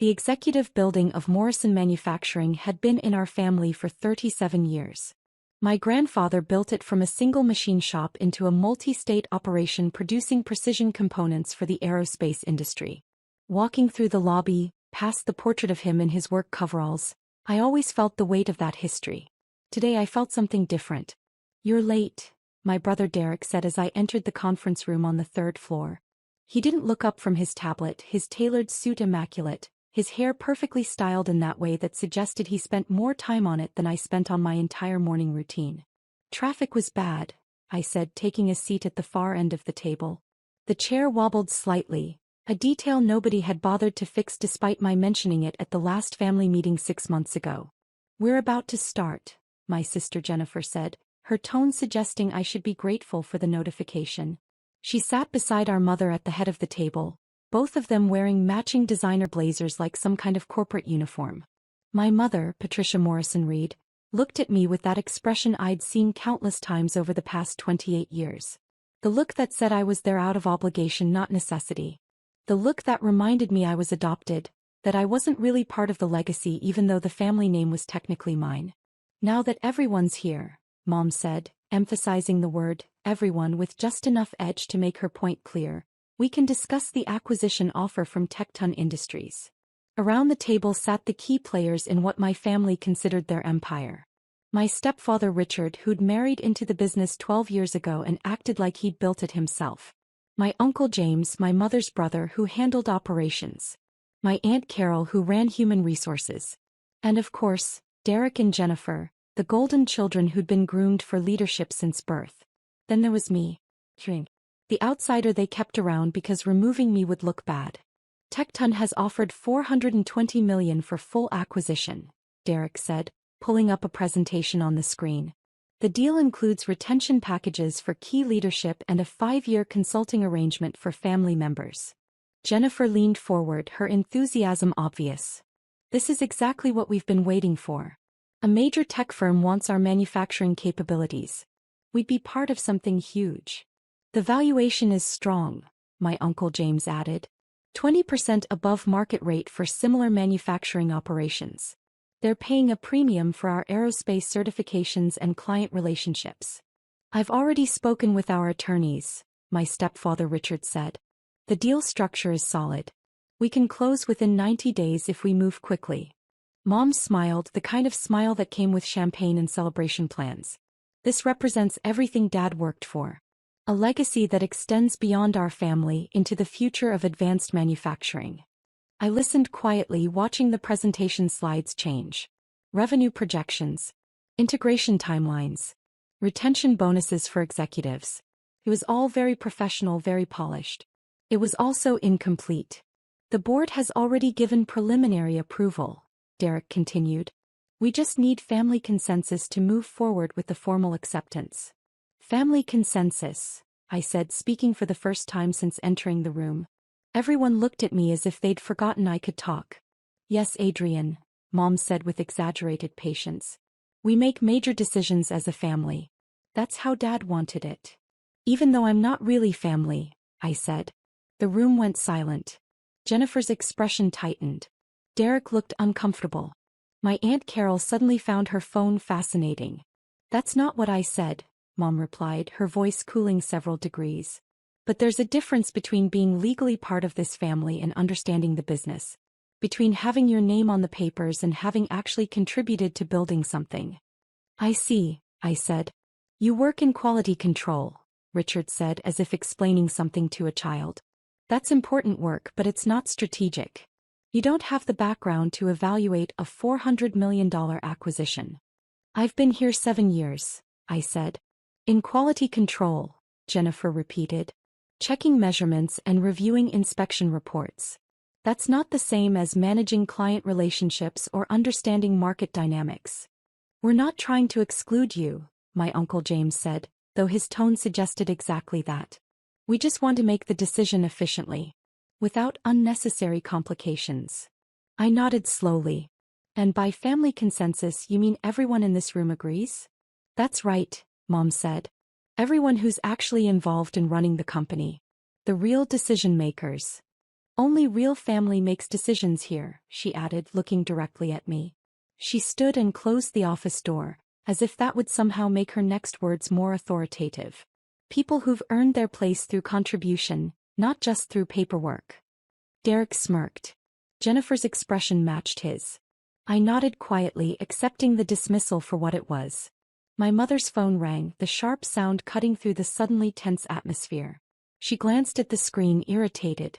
The executive building of Morrison Manufacturing had been in our family for 37 years. My grandfather built it from a single machine shop into a multi-state operation producing precision components for the aerospace industry. Walking through the lobby, past the portrait of him in his work coveralls, I always felt the weight of that history. Today I felt something different. "You're late," my brother Derek said as I entered the conference room on the third floor. He didn't look up from his tablet, his tailored suit immaculate, his hair perfectly styled in that way that suggested he spent more time on it than I spent on my entire morning routine. "Traffic was bad," I said, taking a seat at the far end of the table. The chair wobbled slightly, a detail nobody had bothered to fix despite my mentioning it at the last family meeting 6 months ago. "We're about to start," my sister Jennifer said, her tone suggesting I should be grateful for the notification. She sat beside our mother at the head of the table, both of them wearing matching designer blazers like some kind of corporate uniform. My mother, Patricia Morrison Reed, looked at me with that expression I'd seen countless times over the past 28 years. The look that said I was there out of obligation, not necessity. The look that reminded me I was adopted, that I wasn't really part of the legacy even though the family name was technically mine. "Now that everyone's here," Mom said, emphasizing the word everyone with just enough edge to make her point clear, "we can discuss the acquisition offer from Tecton Industries." Around the table sat the key players in what my family considered their empire. My stepfather Richard, who'd married into the business 12 years ago and acted like he'd built it himself. My uncle James, my mother's brother, who handled operations. My Aunt Carol, who ran human resources. And of course, Derek and Jennifer, the golden children who'd been groomed for leadership since birth. Then there was me. The outsider they kept around because removing me would look bad. "Tecton has offered $420 million for full acquisition," Derek said, pulling up a presentation on the screen. "The deal includes retention packages for key leadership and a 5-year consulting arrangement for family members." Jennifer leaned forward, her enthusiasm obvious. "This is exactly what we've been waiting for. A major tech firm wants our manufacturing capabilities. We'd be part of something huge. The valuation is strong," my Uncle James added. 20% above market rate for similar manufacturing operations. They're paying a premium for our aerospace certifications and client relationships. "I've already spoken with our attorneys," my stepfather Richard said. "The deal structure is solid. We can close within 90 days if we move quickly." Mom smiled, the kind of smile that came with champagne and celebration plans. "This represents everything Dad worked for. A legacy that extends beyond our family into the future of advanced manufacturing." I listened quietly, watching the presentation slides change. Revenue projections. Integration timelines. Retention bonuses for executives. It was all very professional, very polished. It was also incomplete. "The board has already given preliminary approval," Derek continued. "We just need family consensus to move forward with the formal acceptance." "Family consensus," I said, speaking for the first time since entering the room. Everyone looked at me as if they'd forgotten I could talk. "Yes, Adrian," Mom said with exaggerated patience. "We make major decisions as a family. That's how Dad wanted it." "Even though I'm not really family," I said. The room went silent. Jennifer's expression tightened. Derek looked uncomfortable. My Aunt Carol suddenly found her phone fascinating. "That's not what I said," Mom replied, her voice cooling several degrees. "But there's a difference between being legally part of this family and understanding the business. Between having your name on the papers and having actually contributed to building something." "I see," I said. "You work in quality control," Richard said as if explaining something to a child. "That's important work, but it's not strategic. You don't have the background to evaluate a $400 million acquisition." "I've been here 7 years," I said. "In quality control," Jennifer repeated. "Checking measurements and reviewing inspection reports. That's not the same as managing client relationships or understanding market dynamics." "We're not trying to exclude you," my Uncle James said, though his tone suggested exactly that. "We just want to make the decision efficiently, without unnecessary complications." I nodded slowly. "And by family consensus you mean everyone in this room agrees?" "That's right," Mom said. "Everyone who's actually involved in running the company. The real decision makers." Only real family makes decisions here, she added, looking directly at me. She stood and closed the office door, as if that would somehow make her next words more authoritative. People who've earned their place through contribution, not just through paperwork. Derek smirked. Jennifer's expression matched his. I nodded quietly, accepting the dismissal for what it was. My mother's phone rang, the sharp sound cutting through the suddenly tense atmosphere. She glanced at the screen, irritated.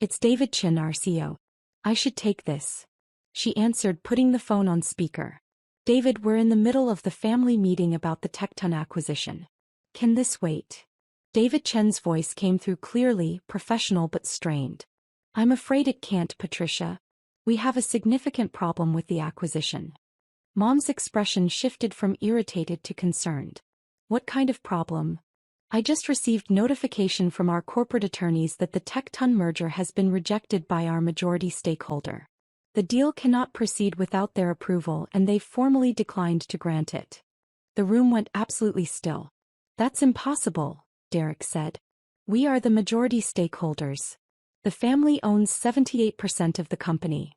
It's David Chen, our CEO. I should take this. She answered, putting the phone on speaker. David, we're in the middle of the family meeting about the Tecton acquisition. Can this wait? David Chen's voice came through clearly, professional but strained. I'm afraid it can't, Patricia. We have a significant problem with the acquisition. Mom's expression shifted from irritated to concerned. What kind of problem? I just received notification from our corporate attorneys that the Tecton merger has been rejected by our majority stakeholder. The deal cannot proceed without their approval, and they've formally declined to grant it. The room went absolutely still. That's impossible, Derek said. We are the majority stakeholders. The family owns 78% of the company.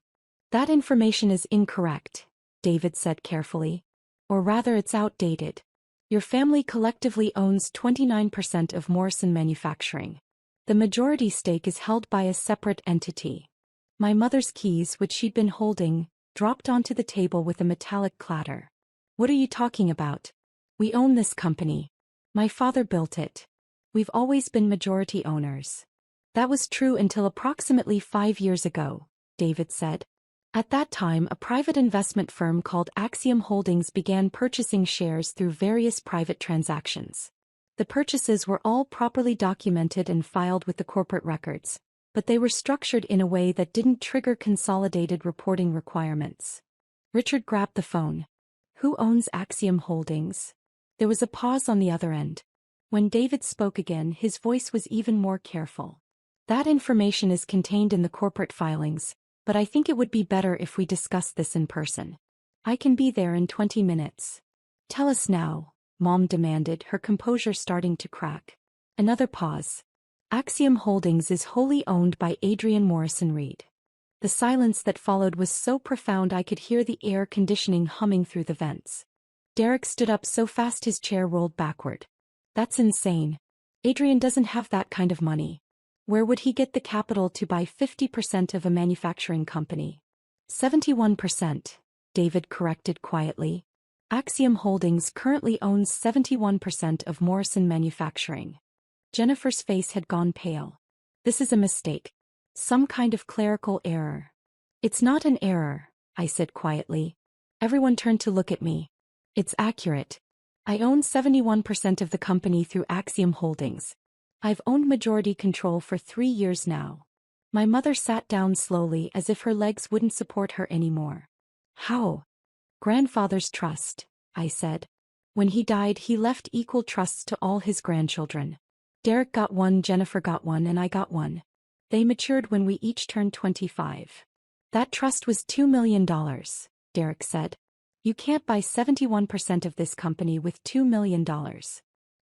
That information is incorrect, David said carefully. Or rather, it's outdated. Your family collectively owns 29% of Morrison Manufacturing. The majority stake is held by a separate entity. My mother's keys, which she'd been holding, dropped onto the table with a metallic clatter. What are you talking about? We own this company. My father built it. We've always been majority owners. That was true until approximately 5 years ago, David said. At that time, a private investment firm called Axiom Holdings began purchasing shares through various private transactions. The purchases were all properly documented and filed with the corporate records, but they were structured in a way that didn't trigger consolidated reporting requirements. Richard grabbed the phone. Who owns Axiom Holdings? There was a pause on the other end. When David spoke again, his voice was even more careful. That information is contained in the corporate filings, but I think it would be better if we discuss this in person. I can be there in 20 minutes. Tell us now, Mom demanded, her composure starting to crack. Another pause. Axiom Holdings is wholly owned by Adrian Morrison Reed. The silence that followed was so profound I could hear the air conditioning humming through the vents. Derek stood up so fast his chair rolled backward. That's insane. Adrian doesn't have that kind of money. Where would he get the capital to buy 50% of a manufacturing company? 71%, David corrected quietly. Axiom Holdings currently owns 71% of Morrison Manufacturing. Jennifer's face had gone pale. This is a mistake. Some kind of clerical error. It's not an error, I said quietly. Everyone turned to look at me. It's accurate. I own 71% of the company through Axiom Holdings. I've owned majority control for 3 years now. My mother sat down slowly as if her legs wouldn't support her anymore. How? Grandfather's trust, I said. When he died, he left equal trusts to all his grandchildren. Derek got one, Jennifer got one, and I got one. They matured when we each turned 25. That trust was $2 million, Derek said. You can't buy 71% of this company with $2 million.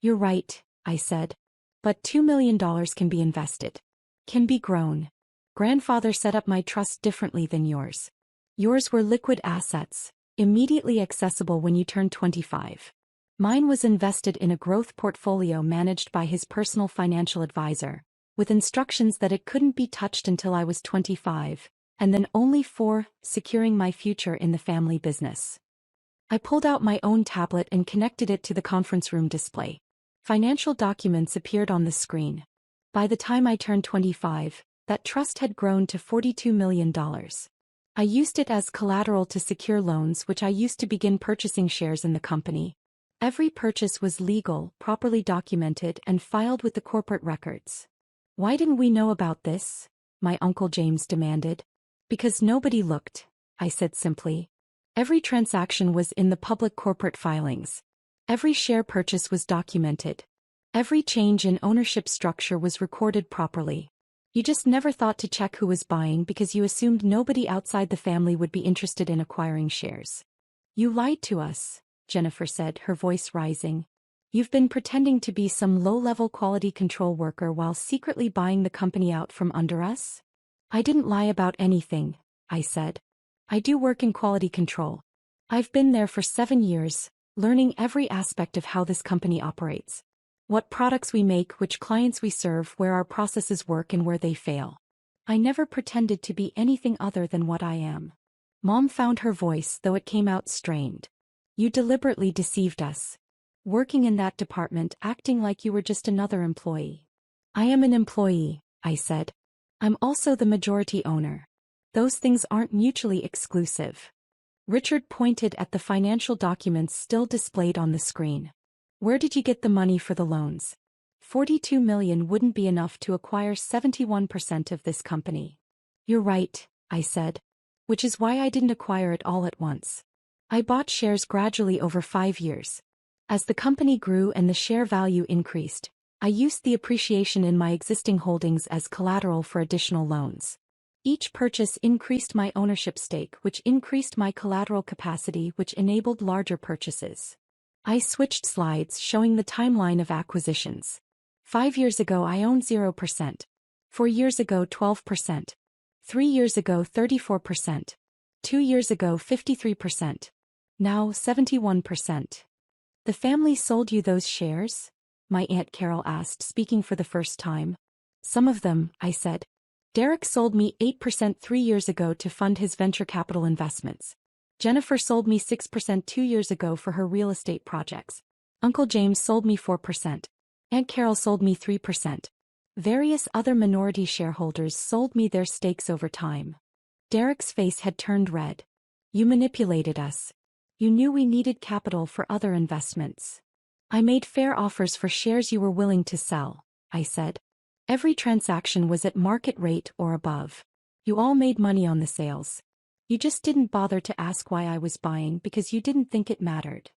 You're right, I said. But $2 million can be invested. Can be grown. Grandfather set up my trust differently than yours. Yours were liquid assets, immediately accessible when you turned 25. Mine was invested in a growth portfolio managed by his personal financial advisor, with instructions that it couldn't be touched until I was 25, and then only for securing my future in the family business. I pulled out my own tablet and connected it to the conference room display. Financial documents appeared on the screen. By the time I turned 25, that trust had grown to $42 million. I used it as collateral to secure loans, which I used to begin purchasing shares in the company. Every purchase was legal, properly documented, and filed with the corporate records. Why didn't we know about this? My Uncle James demanded. Because nobody looked, I said simply. Every transaction was in the public corporate filings. Every share purchase was documented. Every change in ownership structure was recorded properly. You just never thought to check who was buying because you assumed nobody outside the family would be interested in acquiring shares. You lied to us, Jennifer said, her voice rising. You've been pretending to be some low-level quality control worker while secretly buying the company out from under us? I didn't lie about anything, I said. I do work in quality control. I've been there for 7 years, learning every aspect of how this company operates. What products we make, which clients we serve, where our processes work and where they fail. I never pretended to be anything other than what I am. Mom found her voice, though it came out strained. You deliberately deceived us. Working in that department, acting like you were just another employee. I am an employee, I said. I'm also the majority owner. Those things aren't mutually exclusive. Richard pointed at the financial documents still displayed on the screen. Where did you get the money for the loans? 42 million wouldn't be enough to acquire 71% of this company. You're right, I said. Which is why I didn't acquire it all at once. I bought shares gradually over 5 years. As the company grew and the share value increased, I used the appreciation in my existing holdings as collateral for additional loans. Each purchase increased my ownership stake, which increased my collateral capacity, which enabled larger purchases. I switched slides showing the timeline of acquisitions. 5 years ago I owned 0%. 4 years ago 12%. 3 years ago 34%. 2 years ago 53%. Now 71%. The family sold you those shares? My Aunt Carol asked, speaking for the first time. Some of them, I said. Derek sold me 8% 3 years ago to fund his venture capital investments. Jennifer sold me 6% 2 years ago for her real estate projects. Uncle James sold me 4%. Aunt Carol sold me 3%. Various other minority shareholders sold me their stakes over time. Derek's face had turned red. You manipulated us. You knew we needed capital for other investments. I made fair offers for shares you were willing to sell, I said. Every transaction was at market rate or above. You all made money on the sales. You just didn't bother to ask why I was buying because you didn't think it mattered.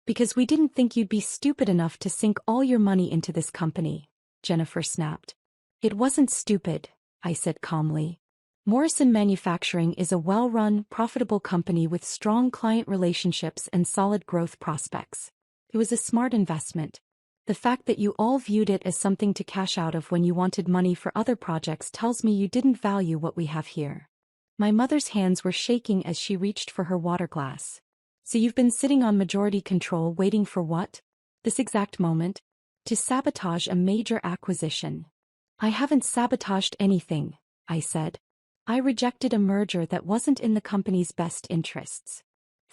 Because we didn't think you'd be stupid enough to sink all your money into this company, Jennifer snapped. It wasn't stupid, I said calmly. Morrison Manufacturing is a well-run, profitable company with strong client relationships and solid growth prospects. It was a smart investment. The fact that you all viewed it as something to cash out of when you wanted money for other projects tells me you didn't value what we have here. My mother's hands were shaking as she reached for her water glass. So you've been sitting on majority control waiting for what? This exact moment? To sabotage a major acquisition. I haven't sabotaged anything, I said. I rejected a merger that wasn't in the company's best interests.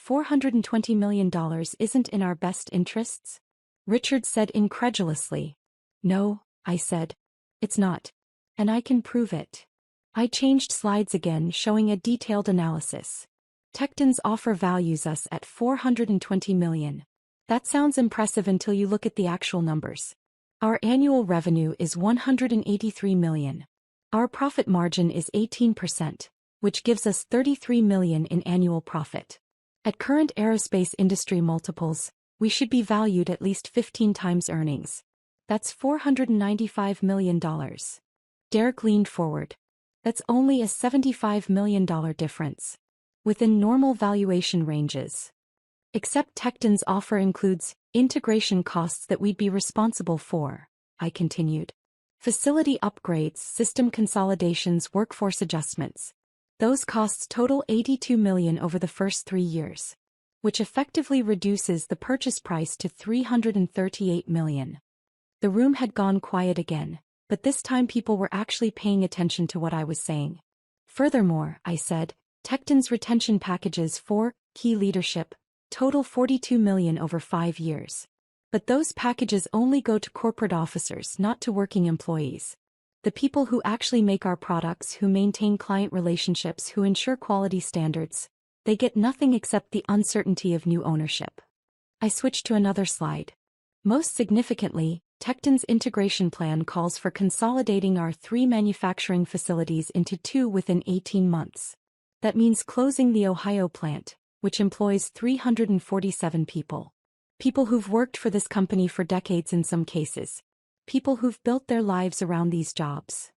$420 million isn't in our best interests? Richard said incredulously. No, I said. It's not. And I can prove it. I changed slides again, showing a detailed analysis. Tecton's offer values us at $420 million. That sounds impressive until you look at the actual numbers. Our annual revenue is $183 million. Our profit margin is 18%, which gives us $33 million in annual profit. At current aerospace industry multiples, we should be valued at least 15 times earnings. That's $495 million. Derek leaned forward. That's only a $75 million difference. Within normal valuation ranges. Except Tecton's offer includes integration costs that we'd be responsible for, I continued. Facility upgrades, system consolidations, workforce adjustments. Those costs total $82 million over the first 3 years, which effectively reduces the purchase price to $338 million. The room had gone quiet again, but this time people were actually paying attention to what I was saying. Furthermore, I said, Tecton's retention packages for key leadership total $42 million over 5 years. But those packages only go to corporate officers, not to working employees. The people who actually make our products, who maintain client relationships, who ensure quality standards, they get nothing except the uncertainty of new ownership. I switched to another slide. Most significantly, Tecton's integration plan calls for consolidating our 3 manufacturing facilities into 2 within 18 months. That means closing the Ohio plant, which employs 347 people. People who've worked for this company for decades in some cases. People who've built their lives around these jobs.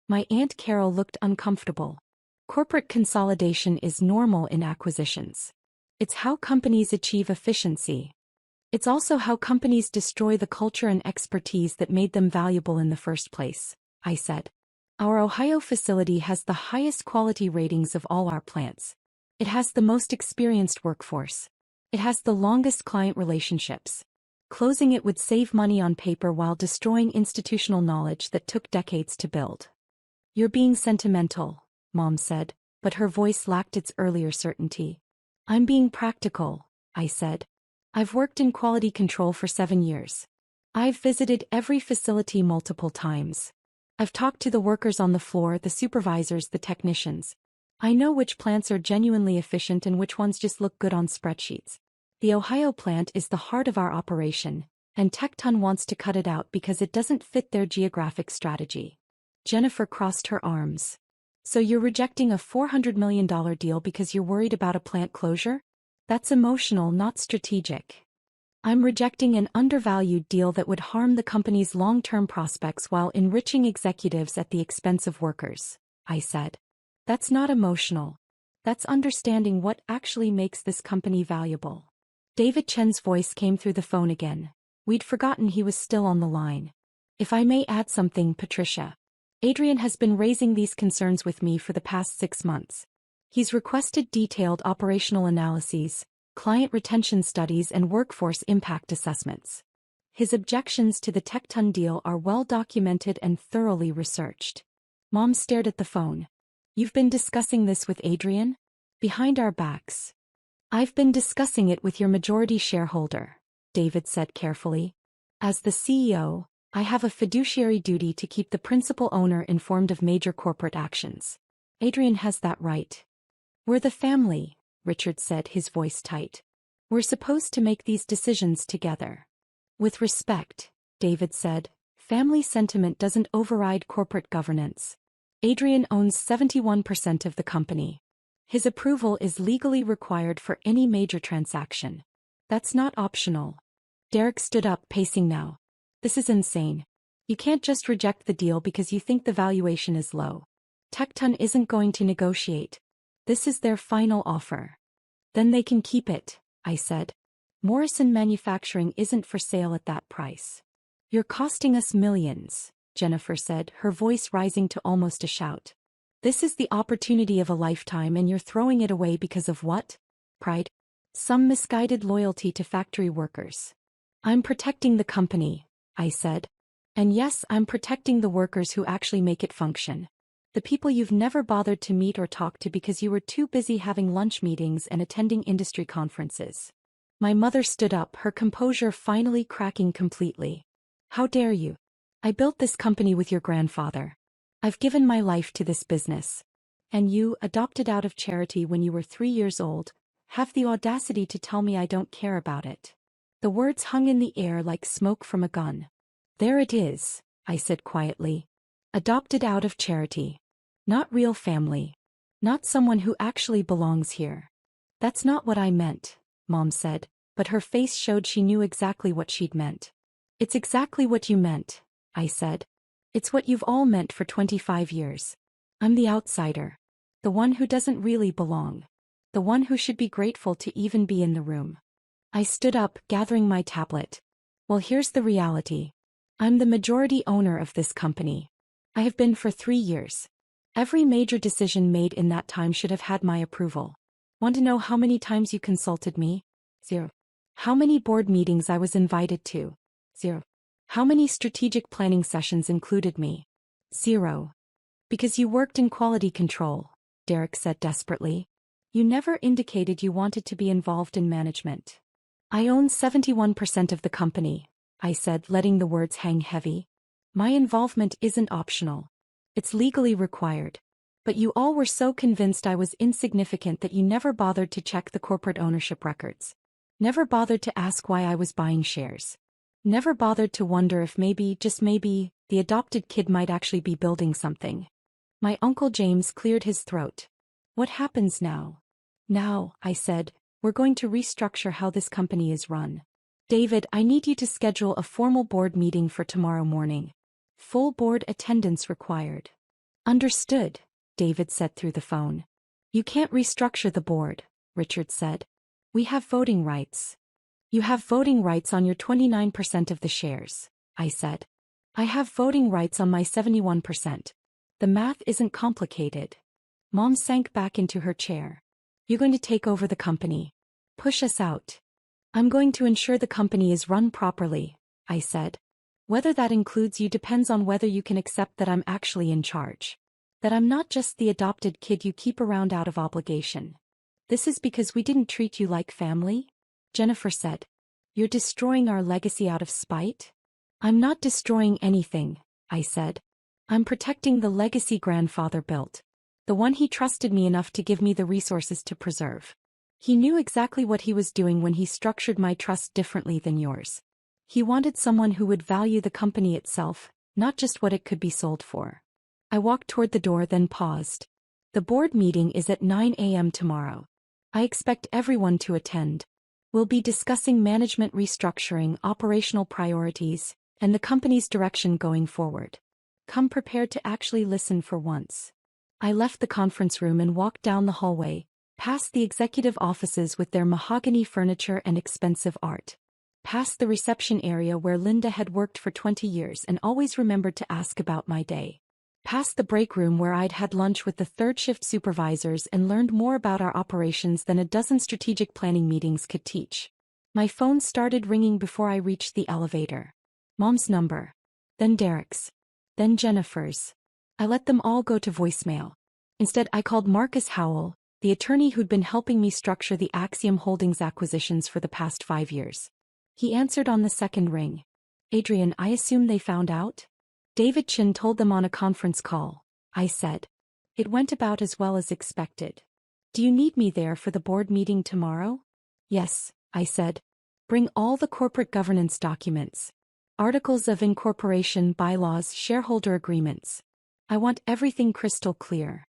My Aunt Carol looked uncomfortable. Corporate consolidation is normal in acquisitions. It's how companies achieve efficiency. It's also how companies destroy the culture and expertise that made them valuable in the first place, I said. Our Ohio facility has the highest quality ratings of all our plants. It has the most experienced workforce. It has the longest client relationships. Closing it would save money on paper while destroying institutional knowledge that took decades to build. You're being sentimental, Mom said, but her voice lacked its earlier certainty. I'm being practical, I said. I've worked in quality control for 7 years. I've visited every facility multiple times. I've talked to the workers on the floor, the supervisors, the technicians. I know which plants are genuinely efficient and which ones just look good on spreadsheets. The Ohio plant is the heart of our operation, and Tecton wants to cut it out because it doesn't fit their geographic strategy. Jennifer crossed her arms. So you're rejecting a $400 million deal because you're worried about a plant closure? That's emotional, not strategic. I'm rejecting an undervalued deal that would harm the company's long-term prospects while enriching executives at the expense of workers, I said. That's not emotional. That's understanding what actually makes this company valuable. David Chen's voice came through the phone again. We'd forgotten he was still on the line. If I may add something, Patricia. Adrian has been raising these concerns with me for the past 6 months. He's requested detailed operational analyses, client retention studies and workforce impact assessments. His objections to the Tecton deal are well documented and thoroughly researched. Mom stared at the phone. You've been discussing this with Adrian? Behind our backs. I've been discussing it with your majority shareholder, David said carefully. As the CEO, I have a fiduciary duty to keep the principal owner informed of major corporate actions. Adrian has that right. We're the family, Richard said, his voice tight. We're supposed to make these decisions together. With respect, David said, family sentiment doesn't override corporate governance. Adrian owns 71% of the company. His approval is legally required for any major transaction. That's not optional. Derek stood up, pacing now. This is insane. You can't just reject the deal because you think the valuation is low. Tecton isn't going to negotiate. This is their final offer. Then they can keep it, I said. Morrison Manufacturing isn't for sale at that price. You're costing us millions, Jennifer said, her voice rising to almost a shout. This is the opportunity of a lifetime and you're throwing it away because of what? Pride? Some misguided loyalty to factory workers. I'm protecting the company, I said. And yes, I'm protecting the workers who actually make it function. The people you've never bothered to meet or talk to because you were too busy having lunch meetings and attending industry conferences. My mother stood up, her composure finally cracking completely. How dare you? I built this company with your grandfather. I've given my life to this business. And you, adopted out of charity when you were 3 years old, have the audacity to tell me I don't care about it. The words hung in the air like smoke from a gun. There it is, I said quietly. Adopted out of charity. Not real family. Not someone who actually belongs here. That's not what I meant, Mom said, but her face showed she knew exactly what she'd meant. It's exactly what you meant, I said. It's what you've all meant for 25 years. I'm the outsider. The one who doesn't really belong. The one who should be grateful to even be in the room. I stood up, gathering my tablet. Well, here's the reality. I'm the majority owner of this company. I have been for 3 years. Every major decision made in that time should have had my approval. Want to know how many times you consulted me? 0. How many board meetings I was invited to? 0. How many strategic planning sessions included me? 0. Because you worked in quality control, Derek said desperately. You never indicated you wanted to be involved in management. I own 71% of the company, I said, letting the words hang heavy. My involvement isn't optional. It's legally required. But you all were so convinced I was insignificant that you never bothered to check the corporate ownership records. Never bothered to ask why I was buying shares. Never bothered to wonder if maybe, just maybe, the adopted kid might actually be building something. My Uncle James cleared his throat. What happens now? Now, I said, we're going to restructure how this company is run. David, I need you to schedule a formal board meeting for tomorrow morning. Full board attendance required. Understood, David said through the phone. You can't restructure the board, Richard said. We have voting rights. You have voting rights on your 29% of the shares, I said. I have voting rights on my 71%. The math isn't complicated. Mom sank back into her chair. You're going to take over the company. Push us out. I'm going to ensure the company is run properly, I said. Whether that includes you depends on whether you can accept that I'm actually in charge. That I'm not just the adopted kid you keep around out of obligation. This is because we didn't treat you like family? Jennifer said. You're destroying our legacy out of spite? I'm not destroying anything, I said. I'm protecting the legacy grandfather built. The one he trusted me enough to give me the resources to preserve. He knew exactly what he was doing when he structured my trust differently than yours. He wanted someone who would value the company itself, not just what it could be sold for. I walked toward the door then paused. The board meeting is at 9 a.m. tomorrow. I expect everyone to attend. We'll be discussing management restructuring, operational priorities, and the company's direction going forward. Come prepared to actually listen for once. I left the conference room and walked down the hallway, past the executive offices with their mahogany furniture and expensive art. Past the reception area where Linda had worked for 20 years and always remembered to ask about my day. Past the break room where I'd had lunch with the third shift supervisors and learned more about our operations than a dozen strategic planning meetings could teach. My phone started ringing before I reached the elevator. Mom's number. Then Derek's. Then Jennifer's. I let them all go to voicemail. Instead, I called Marcus Howell, the attorney who'd been helping me structure the Axiom Holdings acquisitions for the past 5 years. He answered on the second ring. Adrian, I assume they found out? David Chin told them on a conference call, I said. It went about as well as expected. Do you need me there for the board meeting tomorrow? Yes, I said. Bring all the corporate governance documents. Articles of incorporation, bylaws, shareholder agreements. I want everything crystal clear.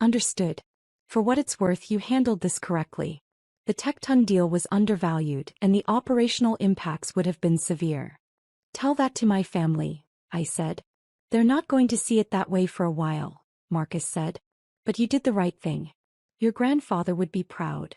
Understood. For what it's worth, you handled this correctly. The Tecton deal was undervalued and the operational impacts would have been severe. Tell that to my family, I said. They're not going to see it that way for a while, Marcus said. But you did the right thing. Your grandfather would be proud.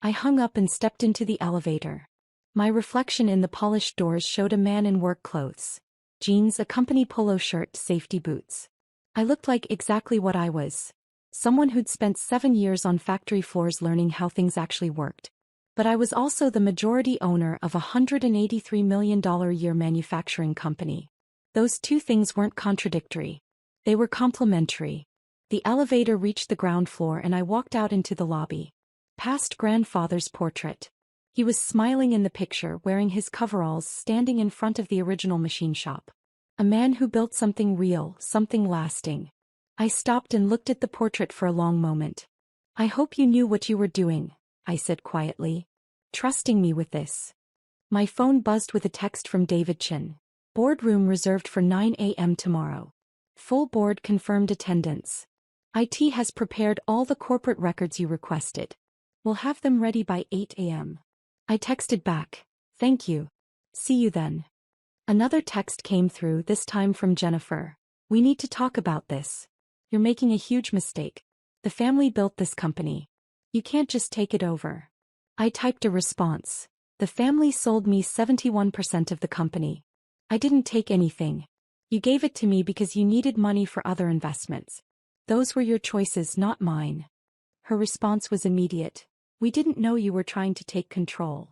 I hung up and stepped into the elevator. My reflection in the polished doors showed a man in work clothes. Jeans, a company polo shirt, safety boots. I looked like exactly what I was. Someone who'd spent 7 years on factory floors learning how things actually worked. But I was also the majority owner of a $183 million a year manufacturing company. Those two things weren't contradictory. They were complementary. The elevator reached the ground floor and I walked out into the lobby. Past grandfather's portrait. He was smiling in the picture, wearing his coveralls, standing in front of the original machine shop. A man who built something real, something lasting. I stopped and looked at the portrait for a long moment. I hope you knew what you were doing, I said quietly. Trusting me with this. My phone buzzed with a text from David Chin. Boardroom reserved for 9 a.m. tomorrow. Full board confirmed attendance. IT has prepared all the corporate records you requested. We'll have them ready by 8 a.m. I texted back. Thank you. See you then. Another text came through, this time from Jennifer. We need to talk about this. You're making a huge mistake. The family built this company. You can't just take it over. I typed a response. The family sold me 71% of the company. I didn't take anything. You gave it to me because you needed money for other investments. Those were your choices, not mine. Her response was immediate. We didn't know you were trying to take control.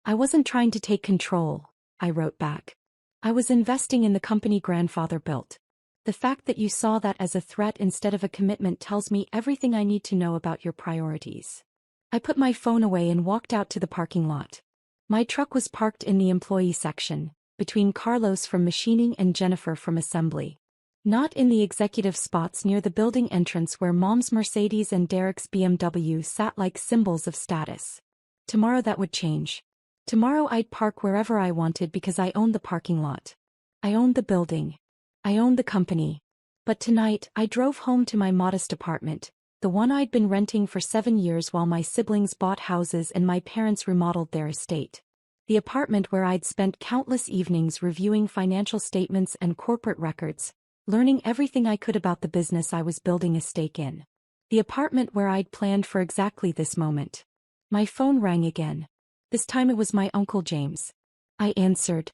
I wasn't trying to take control, I wrote back. I was investing in the company grandfather built. The fact that you saw that as a threat instead of a commitment tells me everything I need to know about your priorities. I put my phone away and walked out to the parking lot. My truck was parked in the employee section, between Carlos from machining and Jennifer from assembly. Not in the executive spots near the building entrance where Mom's Mercedes and Derek's BMW sat like symbols of status. Tomorrow that would change. Tomorrow I'd park wherever I wanted because I owned the parking lot. I owned the building. I owned the company. But tonight, I drove home to my modest apartment, the one I'd been renting for 7 years while my siblings bought houses and my parents remodeled their estate. The apartment where I'd spent countless evenings reviewing financial statements and corporate records, learning everything I could about the business I was building a stake in. The apartment where I'd planned for exactly this moment. My phone rang again. This time it was my Uncle James. I answered.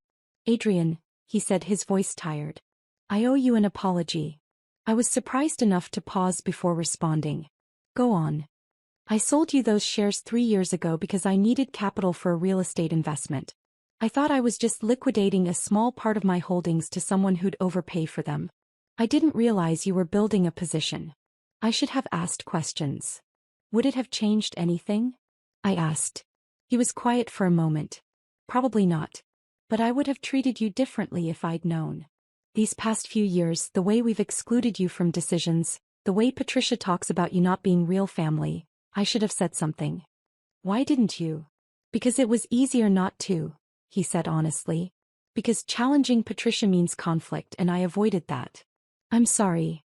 Adrian, he said, his voice tired. I owe you an apology. I was surprised enough to pause before responding. Go on. I sold you those shares 3 years ago because I needed capital for a real estate investment. I thought I was just liquidating a small part of my holdings to someone who'd overpay for them. I didn't realize you were building a position. I should have asked questions. Would it have changed anything? I asked. He was quiet for a moment. Probably not. But I would have treated you differently if I'd known. These past few years, the way we've excluded you from decisions, the way Patricia talks about you not being real family, I should have said something. Why didn't you? Because it was easier not to, he said honestly. Because challenging Patricia means conflict and I avoided that. I'm sorry.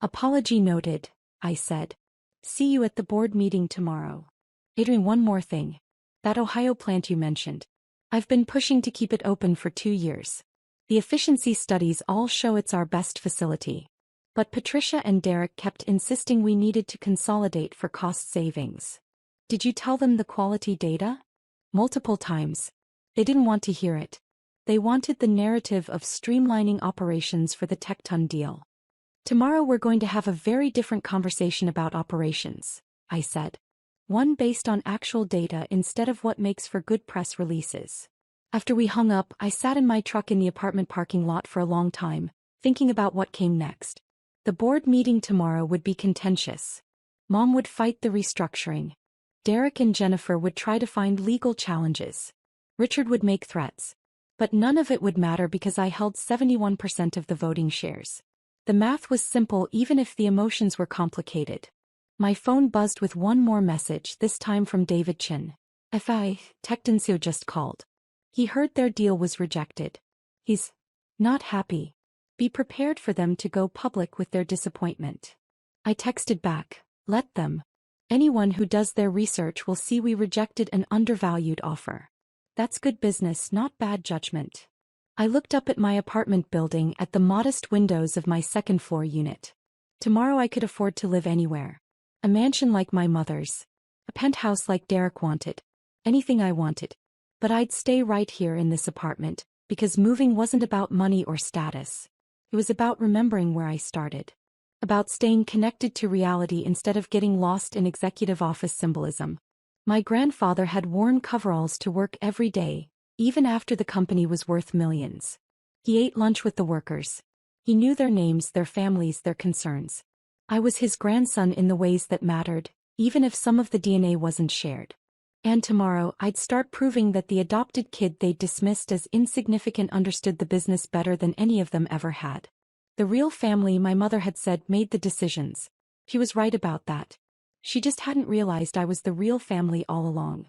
Apology noted, I said. See you at the board meeting tomorrow. Adrian, one more thing. That Ohio plant you mentioned. I've been pushing to keep it open for 2 years. The efficiency studies all show it's our best facility. But Patricia and Derek kept insisting we needed to consolidate for cost savings. Did you tell them the quality data? Multiple times. They didn't want to hear it. They wanted the narrative of streamlining operations for the Tecton deal. Tomorrow we're going to have a very different conversation about operations, I said. One based on actual data instead of what makes for good press releases. After we hung up, I sat in my truck in the apartment parking lot for a long time, thinking about what came next. The board meeting tomorrow would be contentious. Mom would fight the restructuring. Derek and Jennifer would try to find legal challenges. Richard would make threats. But none of it would matter because I held 71% of the voting shares. The math was simple even if the emotions were complicated. My phone buzzed with one more message, this time from David Chin. Tecton just called. He heard their deal was rejected. He's not happy. Be prepared for them to go public with their disappointment. I texted back, let them. Anyone who does their research will see we rejected an undervalued offer. That's good business, not bad judgment. I looked up at my apartment building at the modest windows of my second-floor unit. Tomorrow I could afford to live anywhere. A mansion like my mother's. A penthouse like Derek wanted. Anything I wanted. But I'd stay right here in this apartment, because moving wasn't about money or status. It was about remembering where I started. About staying connected to reality instead of getting lost in executive office symbolism. My grandfather had worn coveralls to work every day, even after the company was worth millions. He ate lunch with the workers. He knew their names, their families, their concerns. I was his grandson in the ways that mattered, even if some of the DNA wasn't shared. And tomorrow, I'd start proving that the adopted kid they'd dismissed as insignificant understood the business better than any of them ever had. The real family, my mother had said, made the decisions. She was right about that. She just hadn't realized I was the real family all along.